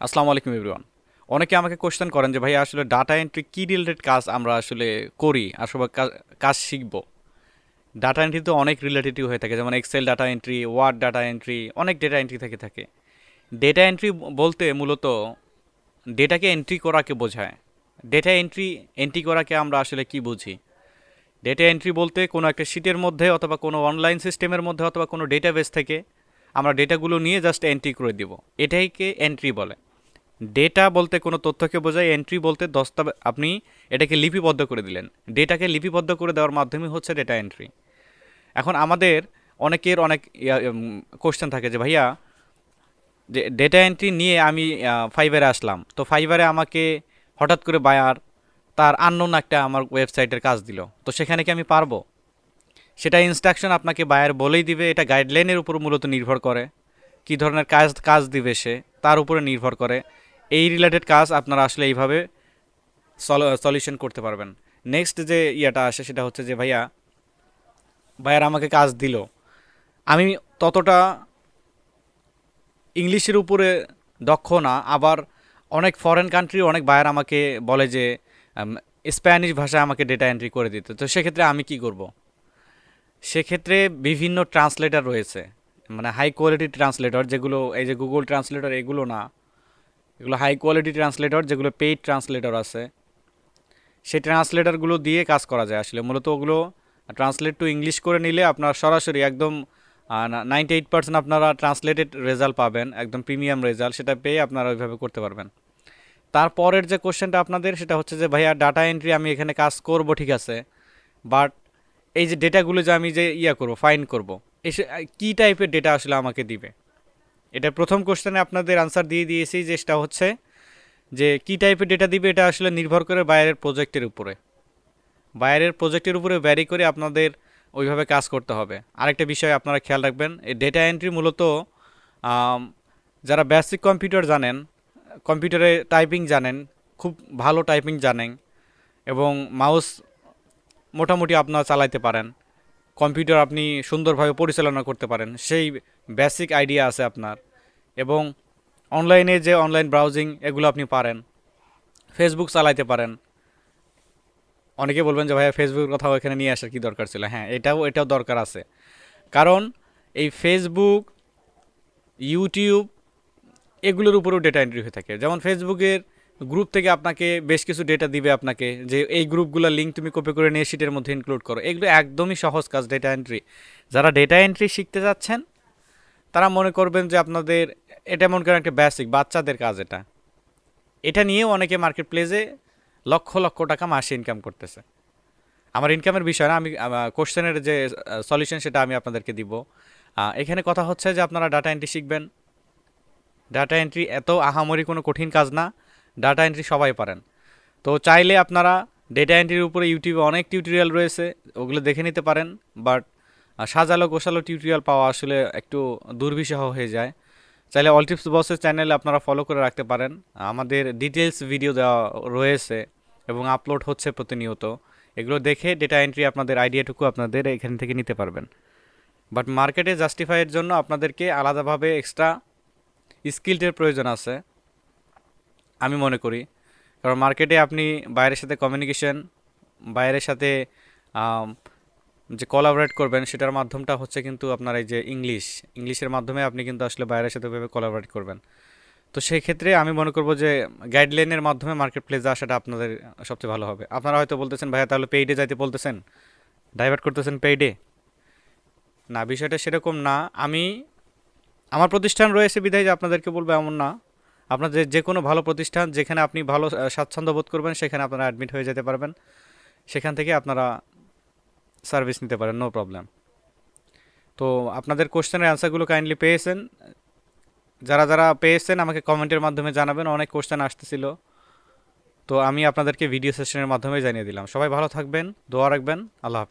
আসসালামু আলাইকুম এভরিওয়ান। অনেকে আমাকে কোশ্চেন করেন যে ভাই আসলে ডাটা এন্ট্রি কি রিলেটেড কাজ আমরা আসলে করি, আসলে কাজ শিখব। ডাটা এন্ট্রি তো অনেক রিলেটেড হয়ে থাকে, যেমন excel data entry, word data entry, অনেক ডেটা এন্ট্রি থেকে থাকে। ডেটা এন্ট্রি বলতে মূলত ডেটাকে এন্ট্রি করাকে বোঝায়। ডেটা এন্ট্রি এন্ট্রি করাকে আমরা আসলে কি বুঝি? ডেটা এন্ট্রি বলতে কোনো একটা শিটের মধ্যে অথবা কোনো অনলাইন সিস্টেমের মধ্যে অথবা কোনো ডেটাবেস থেকে আমরা ডেটাগুলো নিয়ে জাস্ট এন্ট্রি করে দিব, এটাইকে এন্ট্রি বলে। ডেটা বলতে কোনো তথ্যকে বোঝায়, এন্ট্রি বলতে আপনি এটাকে লিপিবদ্ধ করে দিলেন। ডেটাকে লিপিবদ্ধ করে দেওয়ার মাধ্যমে হচ্ছে ডেটা এন্ট্রি। এখন আমাদের অনেকের অনেক কোশ্চেন থাকে যে ভাইয়া, যে ডেটা এন্ট্রি নিয়ে আমি ফাইবারে আসলাম, তো ফাইবারে আমাকে হঠাৎ করে বায়ার তার আননোন একটা আমার ওয়েবসাইটের কাজ দিল, তো সেখানে কি আমি পারবো? সেটা ইনস্ট্রাকশন আপনাকে বায়ার বলেই দিবে, এটা গাইডলাইনের উপর মূলত নির্ভর করে। কী ধরনের কাজ কাজ দিবে সে, তার উপরে নির্ভর করে। এই রিলেটেড কাজ আপনারা আসলে এইভাবে সলিউশন করতে পারবেন। নেক্সট যে ইয়েটা আসে সেটা হচ্ছে যে ভাইয়া, ভাইয়ার আমাকে কাজ দিল, আমি ততটা ইংলিশের উপরে দক্ষ না, আবার অনেক ফরেন কান্ট্রি অনেক বায়ার আমাকে বলে যে স্প্যানিশ ভাষায় আমাকে ডেটা এন্ট্রি করে দিতে, তো সেক্ষেত্রে আমি কি করব? সেক্ষেত্রে বিভিন্ন ট্রান্সলেটর রয়েছে, মানে হাই কোয়ালিটি ট্রান্সলেটর, যেগুলো এই যে গুগল ট্রান্সলেটর এগুলো না, এগুলো হাই কোয়ালিটি ট্রান্সলেটর, যেগুলো পেইড ট্রান্সলেটর আছে। সেই ট্রান্সলেটরগুলো দিয়ে কাজ করা যায় আসলে। মূলত ওগুলো ট্রান্সলেট টু ইংলিশ করে নিলে আপনার সরাসরি একদম 98% আপনারা ট্রান্সলেটেড রেজাল্ট পাবেন, একদম প্রিমিয়াম রেজাল্ট, সেটা পেয়ে আপনারা ওইভাবে করতে পারবেন। তারপরের যে কোশ্চেনটা আপনাদের সেটা হচ্ছে যে ভাইয়া ডাটা এন্ট্রি আমি এখানে কাজ করব ঠিক আছে, বাট এই যে ডেটাগুলো যে আমি যে করব, ফাইন্ড করব, এসে কী টাইপের ডেটা আসলে আমাকে দিবে? এটা প্রথম কোশ্চেনে আপনাদের আনসার দিয়ে দিয়েছি, যে সেটা হচ্ছে যে কী টাইপের ডেটা দিবে, এটা আসলে নির্ভর করে বাইরের প্রজেক্টের উপরে। বাইরের প্রজেক্টের উপরে ভ্যারি করে আপনাদের ওইভাবে কাজ করতে হবে। আরেকটা বিষয় আপনারা খেয়াল রাখবেন, এই ডেটা এন্ট্রি মূলত আম, যারা বেসিক কম্পিউটার জানেন, কম্পিউটারে টাইপিং জানেন, খুব ভালো টাইপিং জানেন, এবং মাউস মোটামুটি আপনারা চালাইতে পারেন, কম্পিউটার আপনি সুন্দরভাবে পরিচালনা করতে পারেন, সেই বেসিক আইডিয়া আছে আপনার, এবং অনলাইনে যে অনলাইন ব্রাউজিং এগুলো আপনি পারেন, ফেসবুক চালাইতে পারেন। অনেকে বলবেন যে ভাইয়া ফেসবুকের কথাও এখানে নিয়ে আসার কী দরকার ছিল? হ্যাঁ, এটাও দরকার আছে, কারণ এই ফেসবুক, ইউটিউব এগুলোর উপরেও ডেটা এন্ট্রি হয়ে থাকে। যেমন ফেসবুকের গ্রুপ থেকে আপনাকে বেশ কিছু ডেটা দিবে আপনাকে, যে এই গ্রুপগুলোর লিঙ্ক তুমি কপি করে নিয়ে শিটের মধ্যে ইনক্লুড করো। এগুলো একদমই সহজ কাজ, ডেটা এন্ট্রি। যারা ডেটা এন্ট্রি শিখতে যাচ্ছেন তারা মনে করবেন যে আপনাদের এটা মনে করেন একটা বেসিক বাচ্চাদের কাজ। এটা এটা নিয়েও অনেকে মার্কেট প্লেসে লক্ষ লক্ষ টাকা মাসে ইনকাম করতেছে। আমার ইনকামের বিষয় না, আমি কোশ্চেনের যে সলিউশন সেটা আমি আপনাদেরকে দিব। এখানে কথা হচ্ছে যে আপনারা ডাটা এন্ট্রি শিখবেন। ডাটা এন্ট্রি এত আহামরি কোনো কঠিন কাজ না, ডাটা এন্ট্রি সবাই পারেন। তো চাইলে আপনারা ডেটা এন্ট্রির উপরে ইউটিউবে অনেক টিউটোরিয়াল রয়েছে, ওগুলো দেখে নিতে পারেন। বাট সাজালো গোছালো টিউটোরিয়াল পাওয়া আসলে একটু দুর্বিষহ হয়ে যায়। চাইলে অল টিপস বসের চ্যানেলে আপনারা ফলো করে রাখতে পারেন, আমাদের ডিটেলস ভিডিও দেওয়া রয়েছে এবং আপলোড হচ্ছে প্রতিনিয়ত। এগুলো দেখে ডেটা এন্ট্রি আপনাদের আইডিয়াটুকু আপনাদের এখান থেকে নিতে পারবেন। বাট মার্কেটে জাস্টিফাইয়ের জন্য আপনাদেরকে আলাদাভাবে এক্সট্রা স্কিলটের প্রয়োজন আছে আমি মনে করি। কারণ মার্কেটে আপনি বাইরের সাথে কমিউনিকেশন, বাইরের সাথে আম, যে কোলাবোরেট করবেন সেটার মাধ্যমটা হচ্ছে কিন্তু আপনার এই যে ইংলিশের মাধ্যমে আপনি কিন্তু আসলে বাইরের সাথে ওইভাবে কোলাবোরেট করবেন। তো সেই ক্ষেত্রে আমি মনে করব যে গাইডলাইনের মাধ্যমে মার্কেট প্লেসে আসাটা আপনাদের সবচেয়ে ভালো হবে। আপনারা হয়তো বলতেছেন ভাইয়া তাহলে পেইডে যাইতে বলতেছেন, ডাইভার্ট করতেছেন পেইডে। না, বিষয়টা সেরকম না। আমার প্রতিষ্ঠান রয়েছে বিধায় যে আপনাদেরকে বলবো এমন না। আপনাদের যে কোনো ভালো প্রতিষ্ঠান যেখানে আপনি ভালো স্বাচ্ছন্দ্য বোধ করবেন সেখানে আপনারা অ্যাডমিট হয়ে যেতে পারবেন, সেখান থেকে আপনারা সার্ভিস নিতে পারেন, নো প্রবলেম। তো আপনাদের কোশ্চেনের অ্যান্সারগুলো কাইন্ডলি পেয়েছেন, যারা যারা পেয়েছেন আমাকে কমেন্টের মাধ্যমে জানাবেন। অনেক কোশ্চেন আসতেছিল, তো আমি আপনাদেরকে ভিডিও সেশনের মাধ্যমে জানিয়ে দিলাম। সবাই ভালো থাকবেন, দোয়া রাখবেন। আল্লাহ হাফেজ।